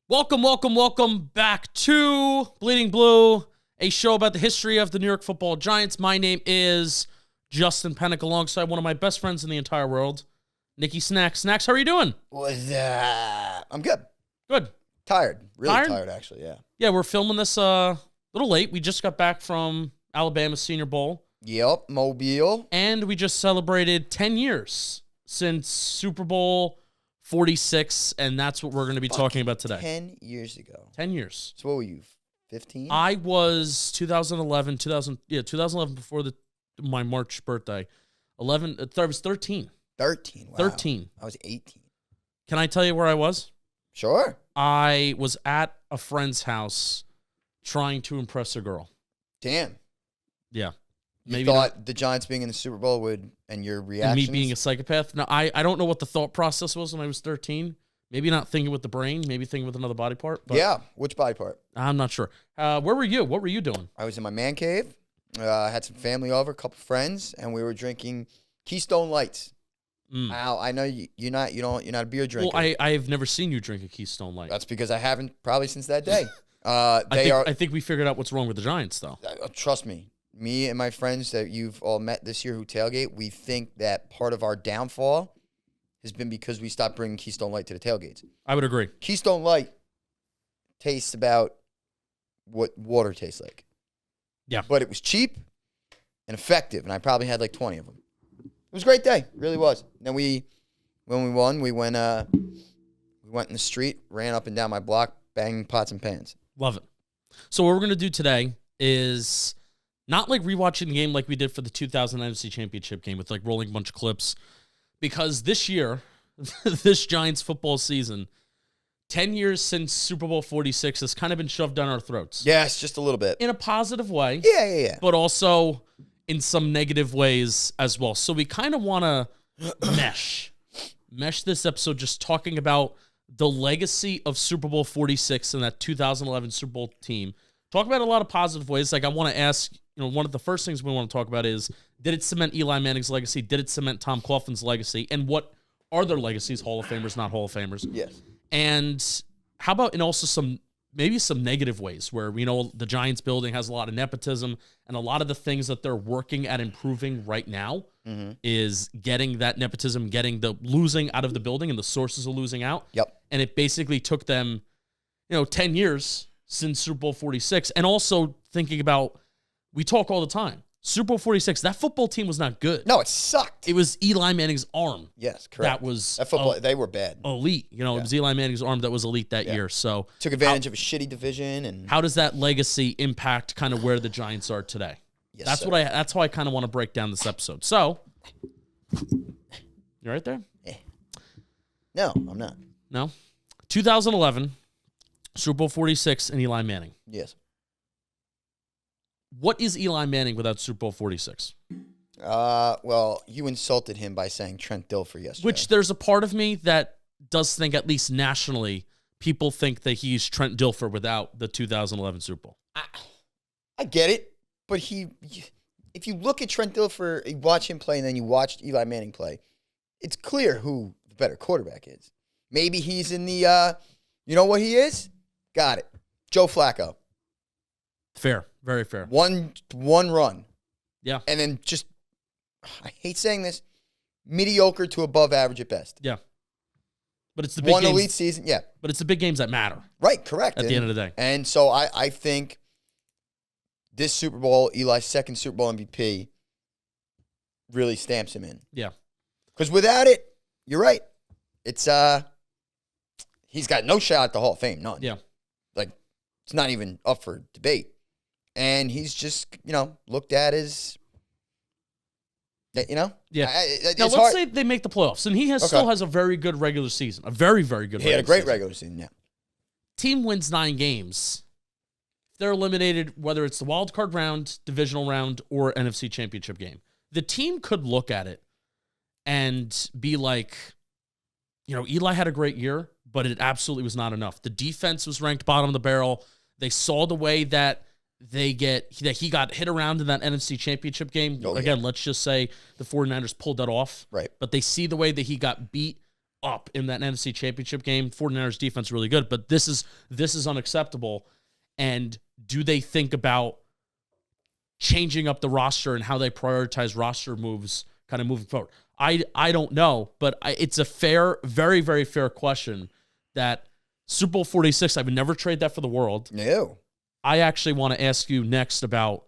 Welcome back to Bleeding Blue, a show about the history of the New York Football Giants. My name is Justin Pennick, alongside one of my best friends in the entire world, Nicky Snacks. Snacks, how are you doing? I'm good. Good. Tired. Really tired, actually, yeah. Yeah, we're filming this a little late. We just got back from Alabama's Senior Bowl. Yep, Mobile. And we just celebrated 10 years since Super Bowl 46, and that's what we're going to be talking about today. 10 years ago. 10 years. So what were you, 15? I was 2011 before my March birthday. I was 13. 13, wow. 13. I was 18. Can I tell you where I was? Sure. I was at a friend's house trying to impress a girl. Damn. Yeah. You thought the Giants being in the Super Bowl would, and your reactions? And me being a psychopath? No, I don't know what the thought process was when I was 13. Maybe not thinking with the brain, maybe thinking with another body part. But yeah, which body part? I'm not sure. Where were you? What were you doing? I was in my man cave. I had some family over, a couple friends, and we were drinking Keystone Lights. Al, I know you're not a beer drinker. Well, I've never seen you drink a Keystone Light. That's because I haven't probably since that day. I think we figured out what's wrong with the Giants, though. Trust me. Me and my friends that you've all met this year who tailgate, we think that part of our downfall has been because we stopped bringing Keystone Light to the tailgates. I would agree. Keystone Light tastes about what water tastes like. Yeah. But it was cheap and effective, and I probably had like 20 of them. It was a great day. It really was. Then when we won, we went in the street, ran up and down my block, banging pots and pans. Love it. So what we're going to do today is not like rewatching the game like we did for the 2000 NFC Championship game with like rolling a bunch of clips, because this year, this Giants football season, 10 years since Super Bowl 46 has kind of been shoved down our throats. Yes, just a little bit. In a positive way. Yeah. But also in some negative ways as well. So we kind of want to mesh this episode just talking about the legacy of Super Bowl 46 and that 2011 Super Bowl team. Talk about a lot of positive ways. Like I want to ask, one of the first things we want to talk about is, did it cement Eli Manning's legacy? Did it cement Tom Coughlin's legacy? And what are their legacies? Hall of Famers, not Hall of Famers. Yes. And how about in also some negative ways where, the Giants building has a lot of nepotism, and a lot of the things that they're working at improving right now is getting that nepotism, getting the losing out of the building and the sources of losing out. Yep. And it basically took them, 10 years since Super Bowl 46. And also thinking about, we talk all the time, Super Bowl 46, that football team was not good. No, it sucked. It was Eli Manning's arm. Yes, correct. That football, they were bad. Elite. It was Eli Manning's arm that was elite that year. So took advantage of a shitty division. And how does that legacy impact kind of where the Giants are today? Yes, that's how I kind of want to break down this episode. So, you right there? No, I'm not. No? 2011, Super Bowl 46, and Eli Manning. Yes. What is Eli Manning without Super Bowl 46? Well, you insulted him by saying Trent Dilfer yesterday. Which there's a part of me that does think, at least nationally, people think that he's Trent Dilfer without the 2011 Super Bowl. I get it, but if you look at Trent Dilfer, you watch him play, and then you watch Eli Manning play, it's clear who the better quarterback is. Maybe he's in the, you know what he is? Got it. Joe Flacco. Fair. Very fair. One run. Yeah. And then just, I hate saying this, mediocre to above average at best. Yeah. But it's the big games. One elite season, yeah. But it's the big games that matter. Right, correct. At the end of the day. And so I think this Super Bowl, Eli's second Super Bowl MVP, really stamps him in. Yeah. Because without it, you're right. It's, he's got no shot at the Hall of Fame, none. Yeah. Like, it's not even up for debate. And he's just, looked at as, Yeah. Now, let's say they make the playoffs, and he still has a very good regular season. A very, very good He had a great regular season, yeah. Team wins 9 games. They're eliminated, whether it's the wild card round, divisional round, or NFC Championship game. The team could look at it and be like, Eli had a great year, but it absolutely was not enough. The defense was ranked bottom of the barrel. They saw the way that he got hit around in that NFC Championship game. Again, let's just say the 49ers pulled that off. Right. But they see the way that he got beat up in that NFC Championship game. 49ers defense really good, but this is unacceptable. And do they think about changing up the roster and how they prioritize roster moves kind of moving forward? I don't know, but it's a fair, very, very fair question that Super Bowl 46, I would never trade that for the world. No. I actually want to ask you next about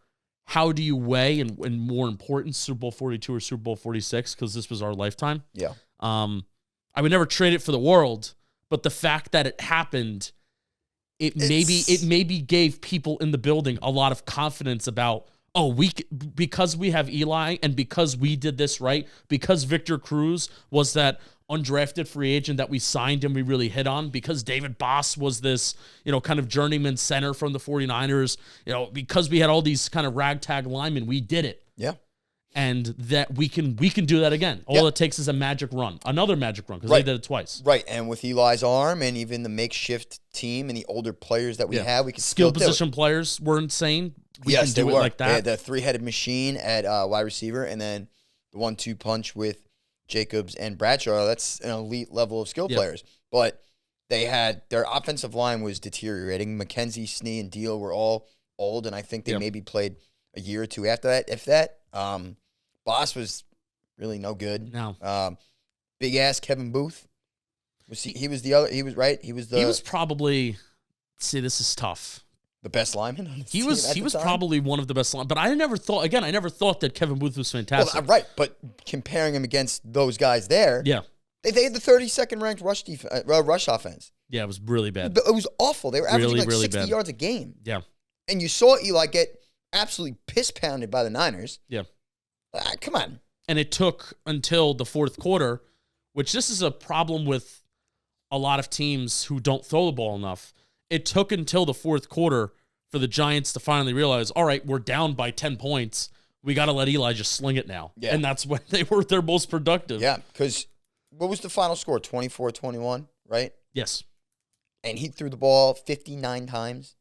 how do you weigh, and more important, Super Bowl 42 or Super Bowl 46, because this was our lifetime. Yeah. I would never trade it for the world, but the fact that it happened, it maybe gave people in the building a lot of confidence about, because we have Eli and because we did this right, because Victor Cruz was that undrafted free agent that we signed and we really hit on, because David Boss was this, kind of journeyman center from the 49ers, because we had all these kind of ragtag linemen, we did it. Yeah. And that we can do that again. All it takes is a magic run, another magic run, because they did it twice. Right, and with Eli's arm and even the makeshift team and the older players that we have, we can skill position players were insane. We can do it like that. They had the three-headed machine at wide receiver, and then the 1-2 punch with Jacobs and Bradshaw. That's an elite level of skill players. But they had their offensive line was deteriorating. Mckenzie, Snee, and Deal were all old, and I think they maybe played a year or two after that, if that. Boss was really no good. No. Big ass Kevin Booth. He was probably, this is tough. The best lineman on the team. He was probably one of the best linemen. But I never thought that Kevin Booth was fantastic. Well, right, but comparing him against those guys there, they had the 32nd ranked rush offense. Yeah, it was really bad. It was awful. They were averaging really 60 bad. yards a game. Yeah. And you saw Eli get absolutely piss pounded by the Niners. Yeah. Come on. And it took until the fourth quarter, which this is a problem with a lot of teams who don't throw the ball enough. It took until the fourth quarter for the Giants to finally realize, all right, we're down by 10 points. We got to let Eli just sling it now. Yeah. And that's when they were their most productive. Yeah, because what was the final score? 24-21, right? Yes. And he threw the ball 59 times.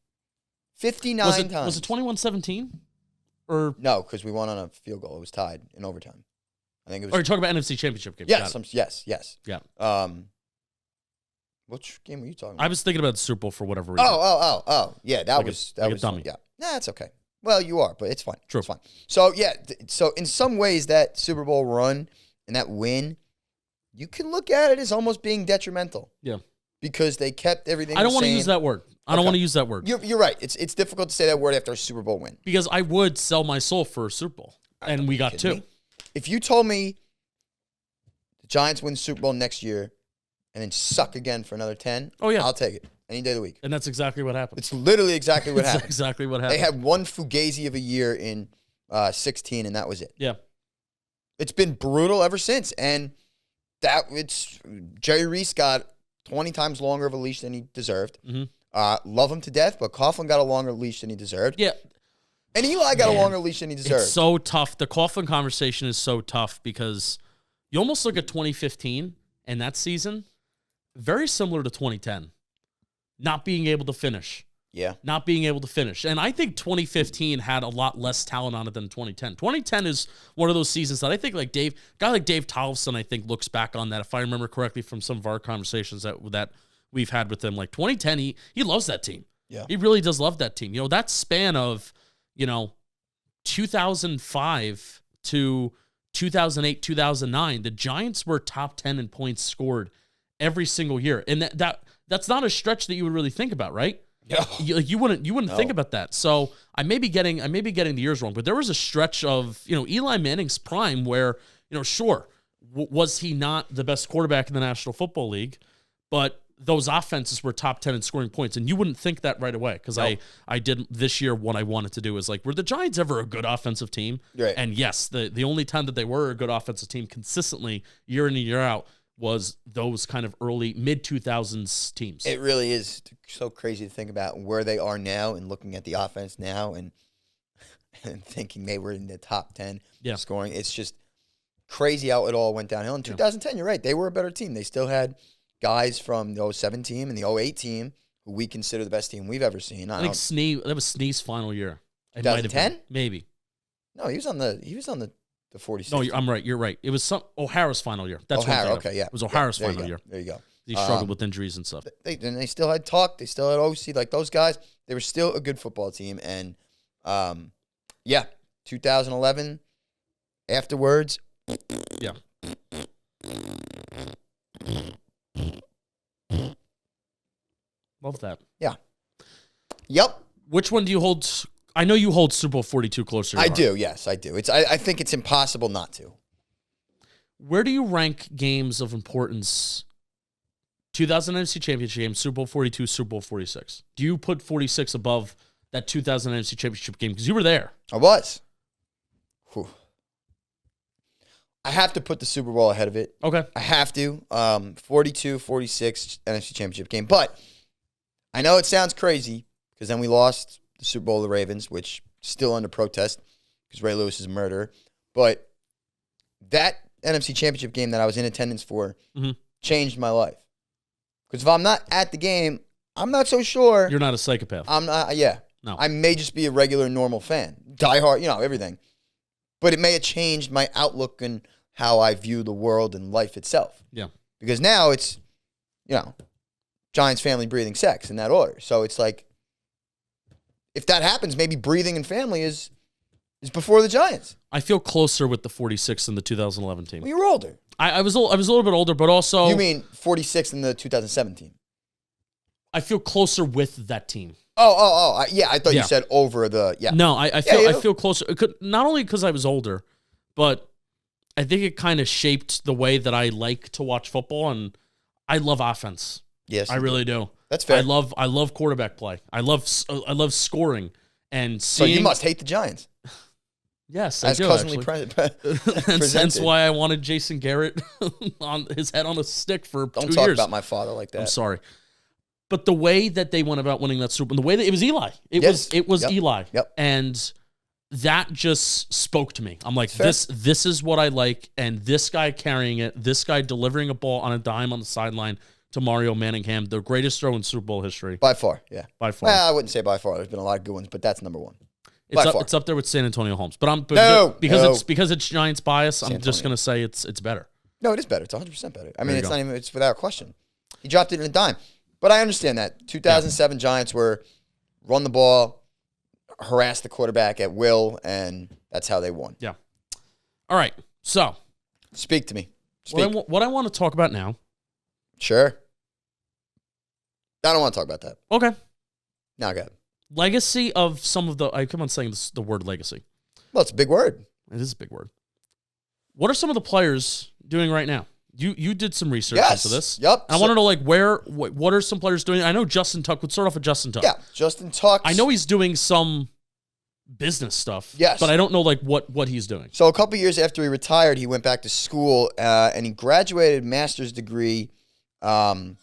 59 times. Was it 21-17? Or no, because we won on a field goal. It was tied in overtime. I think it was. Are you talking about NFC Championship game? Yes, yes. Yeah. Which game were you talking about? I was thinking about the Super Bowl for whatever reason. Oh. Yeah, that was a dummy. Yeah. Nah, it's okay. Well, you are, but it's fine. True. It's fine. So, yeah, so in some ways that Super Bowl run and that win, you can look at it as almost being detrimental. Yeah. Because they kept everything I don't want to use that word. I don't want to use that word. You're right. It's difficult to say that word after a Super Bowl win. Because I would sell my soul for a Super Bowl. And we got two. If you told me the Giants win the Super Bowl next year and then suck again for another 10, I'll take it any day of the week. And that's exactly what happened. It's literally exactly what happened. Exactly what happened. They had one fugazi of a year in 16, and that was it. Yeah. It's been brutal ever since. And Jerry Reese got 20 times longer of a leash than he deserved. Mm-hmm. Love him to death, but Coughlin got a longer leash than he deserved. Yeah. And Eli got a longer leash than he deserved. It's so tough. The Coughlin conversation is so tough because you almost look at 2015 and that season, very similar to 2010. Not being able to finish. Yeah. Not being able to finish. And I think 2015 had a lot less talent on it than 2010. 2010 is one of those seasons that I think like Dave Tollefson, I think, looks back on that, if I remember correctly from some of our conversations that we've had with him. Like 2010, he loves that team. Yeah. He really does love that team. That span of, 2005 to 2008, 2009, the Giants were top 10 in points scored every single year. And that's not a stretch that you would really think about, right? Yeah. You wouldn't think about that. So I may be getting the years wrong, but there was a stretch of, Eli Manning's prime where, sure, was he not the best quarterback in the National Football League, but those offenses were top 10 in scoring points, and you wouldn't think that right away because I did this year. What I wanted to do is were the Giants ever a good offensive team? Right. And yes, the only time that they were a good offensive team consistently year in and year out was those kind of early mid-2000s teams. It really is so crazy to think about where they are now and looking at the offense now and thinking they were in the top 10 scoring. It's just crazy how it all went downhill. In 2010, you're right. They were a better team. They still had guys from the 07 team and the 08 team who we consider the best team we've ever seen. I think that was Snee's final year. 2010? Maybe. No, he was on the the 46. No, I'm right. You're right. It was some O'Hara's final year. That's O'Hara, what I'm okay, thinking of. yeah. It was O'Hara's There you final go. year. There you go. He struggled with injuries and stuff. They still had Tuck. They still had OC. Like, those guys, they were still a good football team. And, 2011, afterwards. Yeah. Love that. Yeah. Yep. Which one do you hold? I know you hold Super Bowl 42 closer to your I heart. do. Yes, I do. I think it's impossible not to. Where do you rank games of importance? 2000 NFC Championship game, Super Bowl 42, Super Bowl 46. Do you put 46 above that 2000 NFC Championship game? Because you were there. I was. Whew. I have to put the Super Bowl ahead of it. Okay. I have to. 42, 46 NFC Championship game. But I know it sounds crazy because then we lost the Super Bowl to the Ravens, which is still under protest because Ray Lewis is a murderer. But that NFC Championship game that I was in attendance for changed my life. Because if I'm not at the game, I'm not so sure. You're not a psychopath. I'm not, yeah. No. I may just be a regular, normal fan. Die hard, everything. But it may have changed my outlook and how I view the world and life itself. Yeah. Because now it's, Giants, family, breathing, sex in that order. So it's like, if that happens, maybe breathing and family is before the Giants. I feel closer with the 46 in the 2011 team. Well, you were older. I was a little bit older, but also... You mean 46 in the 2017? I feel closer with that team. Yeah, I thought you said over the... Yeah. No, I feel closer. Not only because I was older, but I think it kind of shaped the way that I like to watch football, and I love offense. Yes. I really do. That's fair. I love quarterback play. I love scoring and seeing... So you must hate the Giants. Yes, as I do, cousinly presented. That's why I wanted Jason Garrett on his head on a stick for 2 years. Don't talk about my father like that. I'm sorry. But the way that they went about winning that Super Bowl, the way that it was Eli. It was Eli. Yep. And that just spoke to me. I'm like, this is what I like, and this guy carrying it, this guy delivering a ball on a dime on the sideline to Mario Manningham, the greatest throw in Super Bowl history. By far, yeah. By far. Well, I wouldn't say by far. There's been a lot of good ones, but that's number one. It's up there with San Antonio Holmes. But because it's Giants bias, I'm just gonna say it's better. No, it is better. It's 100% better. I mean, it's without question. He dropped it in a dime. But I understand that. 2007 Giants were run the ball, harass the quarterback at will, and that's how they won. Yeah. All right. So speak to me. What I want to talk about now. Sure. I don't want to talk about that. Okay. Now go ahead. Legacy of some of the... I keep on saying the word legacy. Well, it's a big word. It is a big word. What are some of the players doing right now? You did some research into this. Yep. I want to know, what are some players doing? I know Justin Tuck. Let's start off with Justin Tuck. Yeah, Justin Tuck. I know he's doing some business stuff. Yes. But I don't know, what he's doing. So a couple years after he retired, he went back to school, and he graduated master's degree from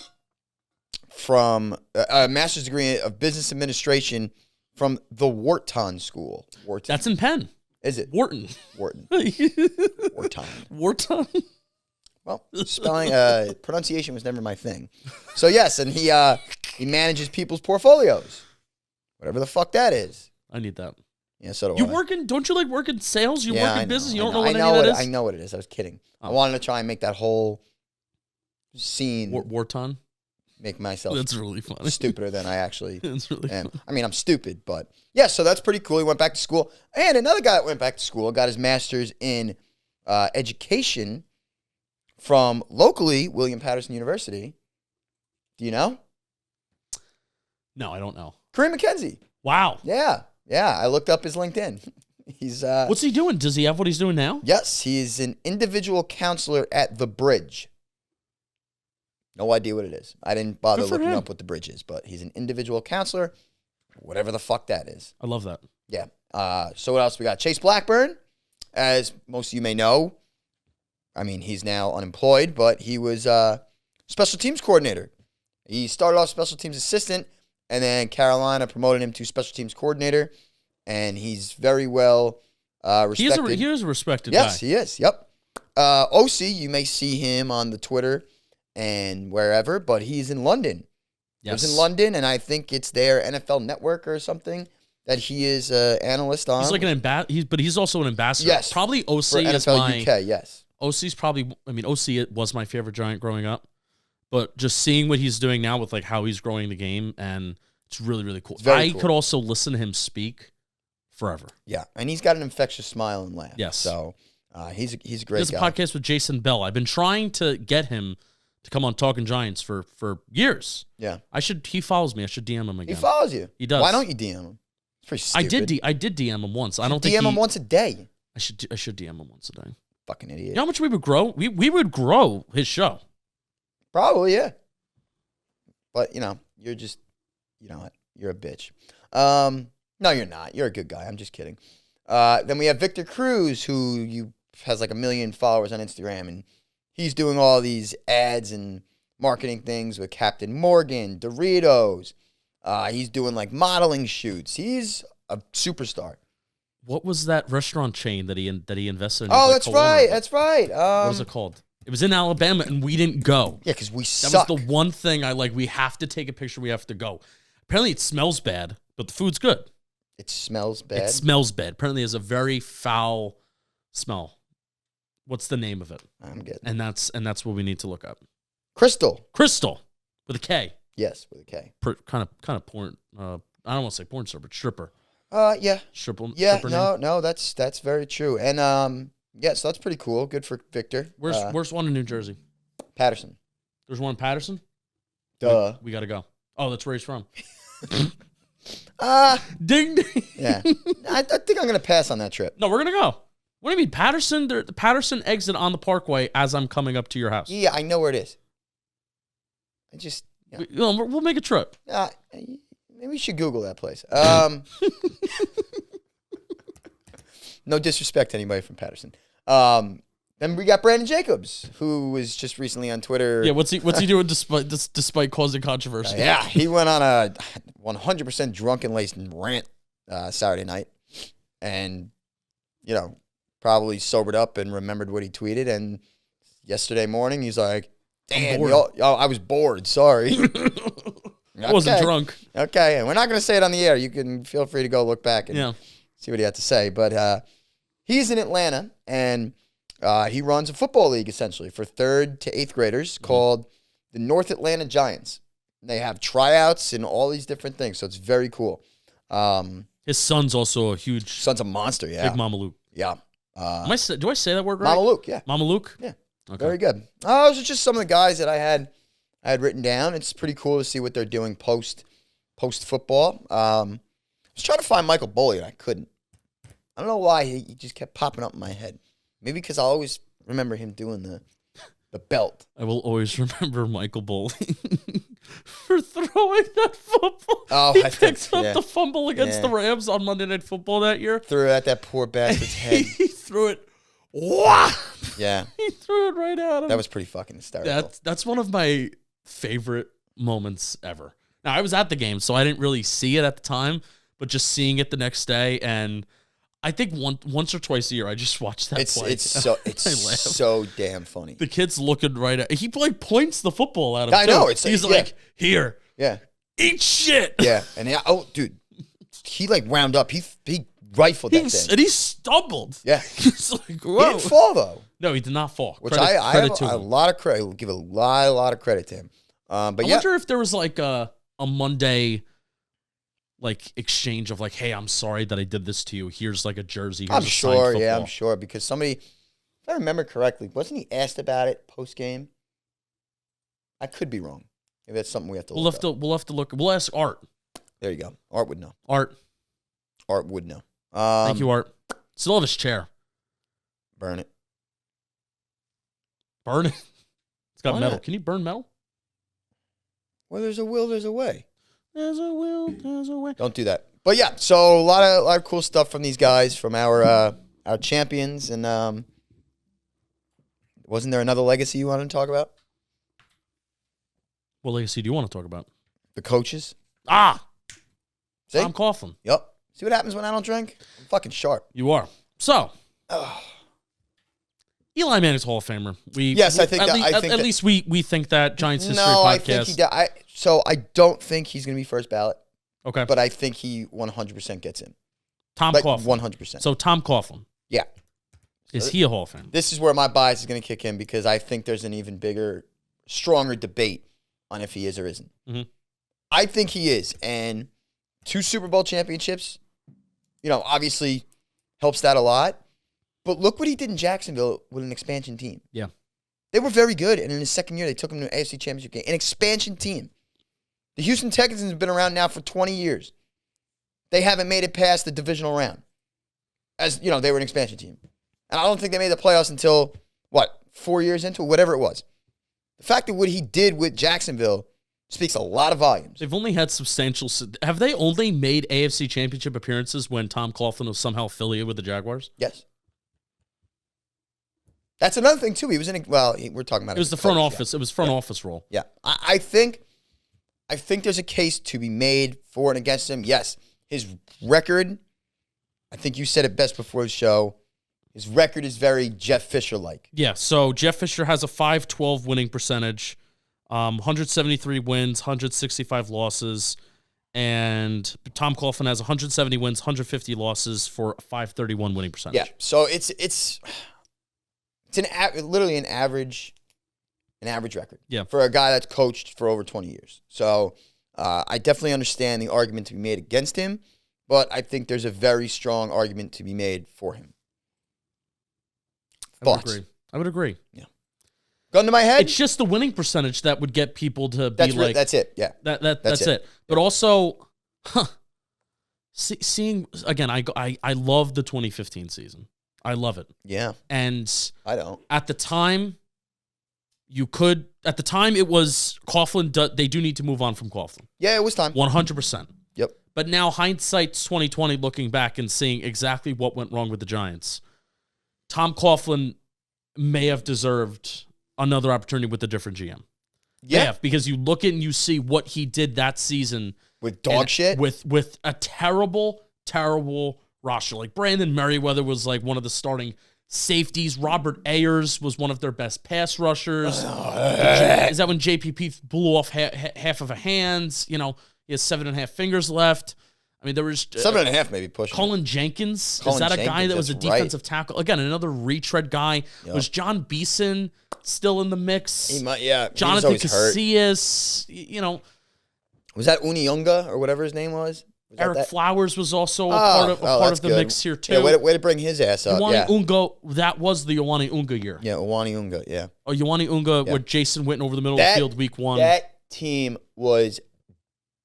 a master's degree of business administration from the Wharton School. Wharton. That's in Penn. Is it? Wharton. Wharton. Wharton. Well, spelling, pronunciation was never my thing. So yes, and he manages people's portfolios, whatever the fuck that is. I need that. Yeah, so do I. Don't you work in sales? You work in business? You don't know what that is? I know what it is. I was kidding. I wanted to try and make that whole scene. Wharton? Make myself that's really funny. Stupider than I actually that's really am. Funny. I mean, I'm stupid, but yeah, so that's pretty cool. He went back to school. And another guy that went back to school got his master's in education from locally William Patterson University. Do you know? No, I don't know. Kareem Mckenzie. Wow. Yeah. I looked up his LinkedIn. He's what's he doing? Does he have what he's doing now? Yes, he's an individual counselor at The Bridge. No idea what it is. I didn't bother looking up what The Bridge is, but he's an individual counselor, whatever the fuck that is. I love that. Yeah. So what else we got? Chase Blackburn, as most of you may know. I mean, he's now unemployed, but he was special teams coordinator. He started off special teams assistant, and then Carolina promoted him to special teams coordinator, and he's very well respected. He is a respected guy. Yes, he is. Yep. OC, you may see him on the Twitter and wherever, but he's in London. Yes. He's in London, and I think it's their NFL network or something. that he is an analyst on. He's like but he's also an ambassador. Yes. Probably OC for is NFL my UK, yes. OC's probably. I mean, OC was my favorite Giant growing up, but just seeing what he's doing now with like how he's growing the game, and it's really really cool. Very cool. Could also listen to him speak forever. Yeah, and he's got an infectious smile and laugh. Yes. So he's a great He guy. does a podcast with Jason Bell. I've been trying to get him to come on Talking Giants for years. Yeah. He follows me. I should DM him again. He follows you. He does. Why don't you DM him? It's pretty stupid. I did DM him once. I don't think DM him once a day. I should DM him once a day. Fucking idiot. You know how much we would grow? We would grow his show. Probably, yeah. But, you're just, you're a bitch. No, you're not. You're a good guy. I'm just kidding. Then we have Victor Cruz, who has like 1 million followers on Instagram, and he's doing all these ads and marketing things with Captain Morgan, Doritos. He's doing like modeling shoots. He's a superstar. What was that restaurant chain that he invested in? Oh, that's right. That's right. What was it called? It was in Alabama, and we didn't go. Yeah, because we That suck. was the one thing I like. We have to take a picture. We have to go. Apparently, it smells bad, but the food's good. It smells bad. It smells bad. Apparently, it has a very foul smell. What's the name of it? I'm getting And that's what we need to look up. Crystal. With a K. Yes, with a K. Kind of porn. I don't want to say porn star, but stripper. Yeah. Stripper. Yeah, stripper name. no, that's very true. And so that's pretty cool. Good for Victor. Where's one in New Jersey? Patterson. There's one in Patterson? Duh. We got to go. Oh, that's where he's from. Ding ding. Yeah. I think I'm gonna pass on that trip. No, we're gonna go. What do you mean, Patterson? The Patterson exit on the Parkway as I'm coming up to your house. Yeah, I know where it is. I just We'll make a trip. maybe we should Google that place. No disrespect to anybody from Patterson. Then we got Brandon Jacobs, who was just recently on Twitter. Yeah, what's he doing despite causing controversy? Yeah, he went on a 100% drunken laced rant Saturday night, and probably sobered up and remembered what he tweeted. And yesterday morning, he's like, "Damn, I was bored. Sorry, I wasn't drunk." Okay, and we're not going to say it on the air. You can feel free to go look back and see what he had to say. But he's in Atlanta, and he runs a football league essentially for 3rd to 8th graders called the North Atlanta Giants. They have tryouts and all these different things, so it's very cool. His son's also a huge. Son's a monster, yeah. Big Mama Luke. Yeah. Do I say that word right? Mama Luke, yeah. Mama Luke? Yeah. Okay. Very good. Those are just some of the guys that I had written down. It's pretty cool to see what they're doing post football. I was trying to find Michael Boley, and I couldn't. I don't know why he just kept popping up in my head. Maybe because I always remember him doing the belt. I will always remember Michael Boley for throwing that football. Oh, he picked up the fumble against the Rams on Monday Night Football that year. Threw it at that poor bastard's head. He threw it. Wow. Yeah. He threw it right at him. That was pretty fucking hysterical. That's one of my favorite moments ever. Now, I was at the game, so I didn't really see it at the time, but just seeing it the next day, and I think once or twice a year, I just watch that play. It's so damn funny. The kid's looking right at. He like points the football at him. I know. He's like, here. Yeah. Eat shit. Yeah. And dude, he like wound up. He rifled that thing. And he stumbled. Yeah. He's like, whoa. He didn't fall though. No, he did not fall. Which I have a lot of credit. I will give a lot of credit to him. But I wonder if there was like a Monday like exchange of like, hey, I'm sorry that I did this to you. Here's like a jersey. Here's I'm sure. Yeah, I'm sure because somebody, if I remember correctly, wasn't he asked about it post game? I could be wrong. Maybe that's something we have to look up. We'll have to look. We'll ask Art. There you go. Art would know. Art would know. Thank you, Art. Still have his chair. Burn it. Burn it. It's got Why metal. not? Can you burn metal? Where there's a will, there's a way. There's a will, there's a way. Don't do that. But yeah, so a lot of cool stuff from these guys, from our champions, and wasn't there another legacy you wanted to talk about? What legacy do you want to talk about? The coaches. See? Tom Coughlin. Yep. See what happens when I don't drink? I'm fucking sharp. You are. So, Eli Manning's Hall of Famer. At least we think that Giants History podcast. I think I don't think he's going to be first ballot. Okay. But I think he 100% gets in. Tom Coughlin. 100%. So Tom Coughlin. Yeah. Is he a Hall of Fame? This is where my bias is going to kick in because I think there's an even bigger, stronger debate on if he is or isn't. Mm-hmm. I think he is. And 2 Super Bowl championships, obviously helps that a lot. But look what he did in Jacksonville with an expansion team. Yeah. They were very good. And in his second year, they took him to an AFC championship game. An expansion team. The Houston Texans have been around now for 20 years. They haven't made it past the divisional round. As, they were an expansion team. And I don't think they made the playoffs until, 4 years into whatever it was. The fact that what he did with Jacksonville speaks a lot of volumes. They've only had substantial. Have they only made AFC championship appearances when Tom Coughlin was somehow affiliated with the Jaguars? Yes. That's another thing, too. He was in we're talking about it. Was the front office. Yeah. It was front office role. Yeah. I think there's a case to be made for and against him. Yes. His record, I think you said it best before the show. His record is very Jeff Fisher-like. Yeah, so Jeff Fisher has a .512 winning percentage, 173 wins, 165 losses, and Tom Coughlin has 170 wins, 150 losses for a .531 winning percentage. Yeah, so it's literally an average record. Yeah. For a guy that's coached for over 20 years. So I definitely understand the argument to be made against him, but I think there's a very strong argument to be made for him. I would agree. Yeah. Gun to my head. It's just the winning percentage that would get people to be like. That's it. Yeah. That's it. But also, seeing again, I love the 2015 season. I love it. Yeah. And I don't. At the time, it was Coughlin. They do need to move on from Coughlin. Yeah, it was time. 100%. Yep. But now hindsight's 2020, looking back and seeing exactly what went wrong with the Giants. Tom Coughlin may have deserved another opportunity with a different GM. Yeah. Because you look at and you see what he did that season. With dog shit? With a terrible, terrible roster. Like Brandon Merriweather was like one of the starting safeties. Robert Ayers was one of their best pass rushers. Is that when JPP blew off half of a hand? He has 7.5 fingers left. I mean, there was 7.5 maybe pushing. Colin Jenkins. Is that a guy that was a defensive tackle? Again, another retread guy. Yep. Was John Beeson still in the mix? He might, yeah. Jonathan Casillas. Was that Uniunga or whatever his name was? Eric Flowers was also a part of the mix here too. Yeah, way to bring his ass up. Ioane Unga, that was the Ioane Unga year. Yeah, Ioane Unga, yeah. Oh, Ioane Unga with Jason Witten over the middle of the field week 1. That team was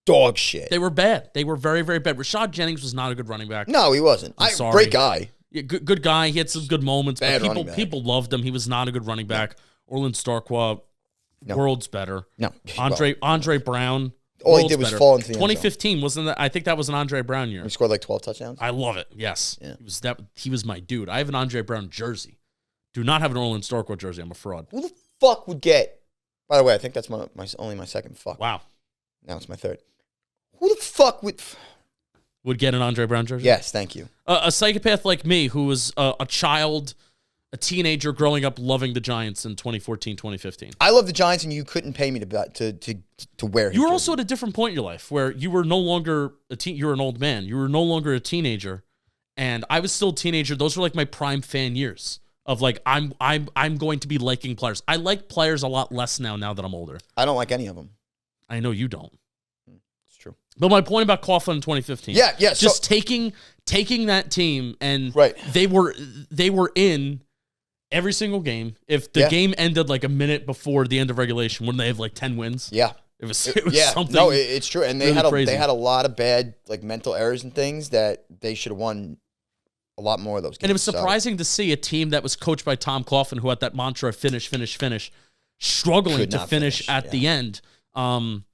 dog shit. They were bad. They were very, very bad. Rashad Jennings was not a good running back. No, he wasn't. Sorry. Great guy. Yeah, good guy. He had some good moments. Bad but people loved him. He was not a good running back. Orland Starqua, world's better. No. Andre Brown. All he did was fall into the 2015 wasn't that? I think that was an Andre Brown year. He scored like 12 touchdowns. I love it. Yes. Yeah. He was my dude. I have an Andre Brown jersey. Do not have an Orland Starqua jersey. I'm a fraud. Who the fuck would get? By the way, I think that's only my second fuck. Wow. Now it's my third. Who the fuck would get an Andre Brown jersey? Yes, thank you. A psychopath like me who was a child, a teenager growing up loving the Giants in 2014, 2015. I love the Giants, and you couldn't pay me to wear. You were also at a different point in your life where you were no longer you were an old man. You were no longer a teenager, and I was still a teenager. Those were like my prime fan years of like I'm going to be liking players. I like players a lot less now that I'm older. I don't like any of them. I know you don't. It's true. But my point about Coughlin in 2015. Yeah. Just taking that team and right. they were in every single game. If the game ended like a minute before the end of regulation, wouldn't they have like 10 wins? Yeah. It was something. No, it's true. And they really had a lot of bad like mental errors and things that they should have won a lot more of those games. And it was surprising to see a team that was coached by Tom Coughlin, who had that mantra, finish, struggling to finish at the end. And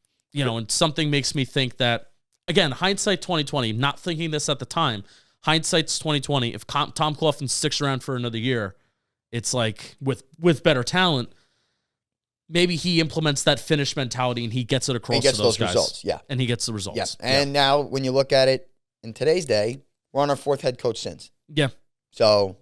something makes me think that, again, hindsight 2020, not thinking this at the time, hindsight's 2020. If Tom Coughlin sticks around for another year, it's like with better talent, maybe he implements that finish mentality and he gets it across to those guys. Results, yeah. And he gets the results. Yeah. And now when you look at it in today's day, we're on our 4th head coach since. Yeah. So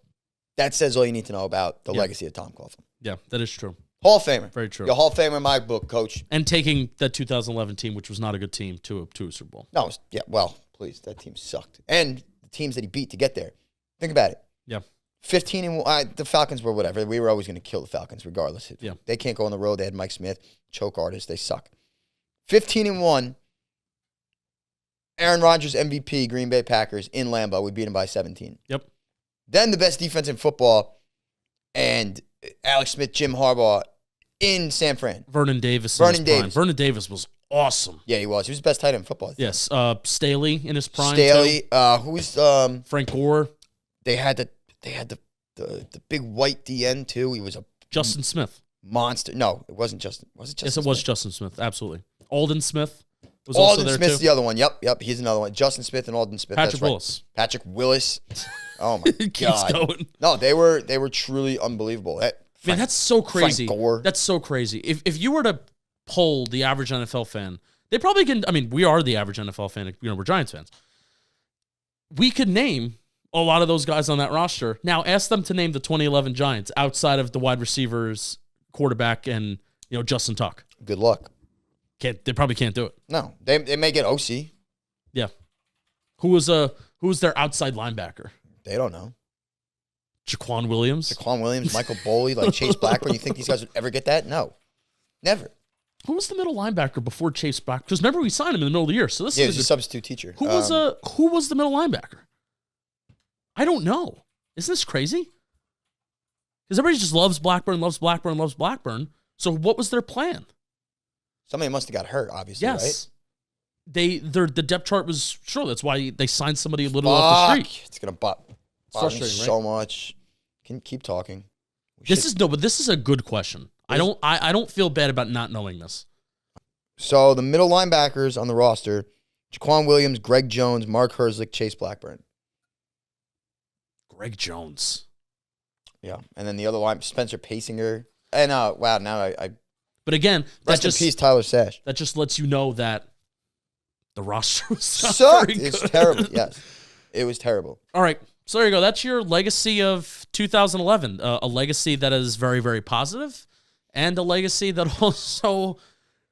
that says all you need to know about the legacy of Tom Coughlin. Yeah, that is true. Hall of Famer. Very true. You're a Hall of Famer in my book, Coach. And taking that 2011 team, which was not a good team, to a Super Bowl. No, yeah, well, please, that team sucked. And the teams that he beat to get there. Think about it. Yeah. 15 and the Falcons were whatever. We were always going to kill the Falcons regardless. Yeah. They can't go on the road. They had Mike Smith, choke artist. They suck. 15-1. Aaron Rodgers MVP, Green Bay Packers in Lambeau. We beat them by 17. Yep. Then the best defense in football and Alex Smith, Jim Harbaugh in San Fran. Vernon Davis. Vernon Davis was awesome. Yeah, he was. He was the best tight end in football. Yes. Staley in his prime. Staley. Who's Frank Gore. They had the big white DN too. He was a Justin Smith. Monster. No, it wasn't Justin. Was it Justin? Yes, it was Justin Smith. Absolutely. Alden Smith was Alden also there Smith's too. the other one. Yep. He's another one. Justin Smith and Alden Smith. Patrick that's right. Willis. Patrick Willis. Oh my Keeps God. going. No, they were truly unbelievable. Man, that's so crazy. Frank Gore. That's so crazy. If you were to poll the average NFL fan, they probably can. I mean, we are the average NFL fan. We're Giants fans. We could name a lot of those guys on that roster. Now, ask them to name the 2011 Giants outside of the wide receivers, quarterback, and Justin Tuck. Good luck. They probably can't do it. No, they may get OC. Yeah. Who was their outside linebacker? They don't know. Jaquan Williams. Jaquan Williams, Michael Boley, like Chase Blackburn. You think these guys would ever get that? No, never. Who was the middle linebacker before Chase Blackburn? Because remember we signed him in the middle of the year. So this Yeah, is he's a substitute teacher. Who was the middle linebacker? I don't know. Isn't this crazy? Because everybody just loves Blackburn. So what was their plan? Somebody must have got hurt, obviously, Yes. right? The depth chart was sure. That's why they signed somebody literally off the street. It's gonna bother me frustrating, so much. Can you keep talking? This is a good question. I don't feel bad about not knowing this. So the middle linebackers on the roster: Jaquan Williams, Greg Jones, Mark Herzlich, Chase Blackburn. Greg Jones. Yeah, and then the other line: Spencer Pasinger. And wow, now I But again, rest in peace, Tyler Sash. That just lets you know that the roster was not Sucked. very good. It's terrible. Yes, it was terrible. All right. So there you go. That's your legacy of 2011. A legacy that is very, very positive, and a legacy that also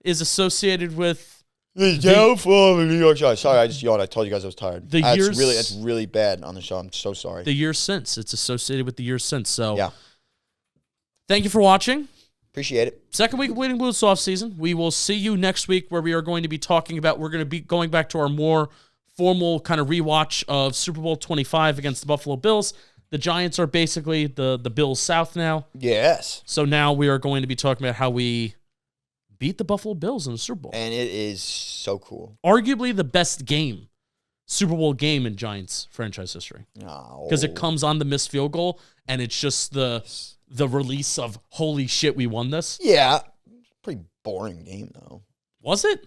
is associated with the downfall of the New York Giants. Sorry, I just yawned. I told you guys I was tired. That's really bad on the show. I'm so sorry. The years since. It's associated with the years since. So yeah. Thank you for watching. Appreciate it. Second week of Bleeding Blue off season. We will see you next week where we are going to be talking about, we're going to be going back to our more formal kind of rewatch of Super Bowl 25 against the Buffalo Bills. The Giants are basically the Bills South now. Yes. So now we are going to be talking about how we beat the Buffalo Bills in the Super Bowl. And it is so cool. Arguably the best game, Super Bowl game in Giants franchise history. Because it comes on the missed field goal, and it's just the release of, holy shit, we won this. Yeah. Pretty boring game, though. Was it?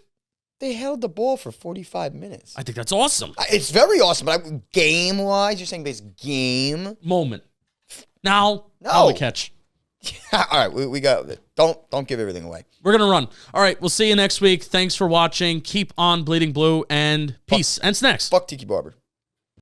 They held the ball for 45 minutes. I think that's awesome. It's very awesome, but game-wise, you're saying this game? Moment. Now, No. the catch. All right, we got it. Don't give everything away. We're going to run. All right, we'll see you next week. Thanks for watching. Keep on bleeding blue, and peace and snacks. Fuck Tiki Barber.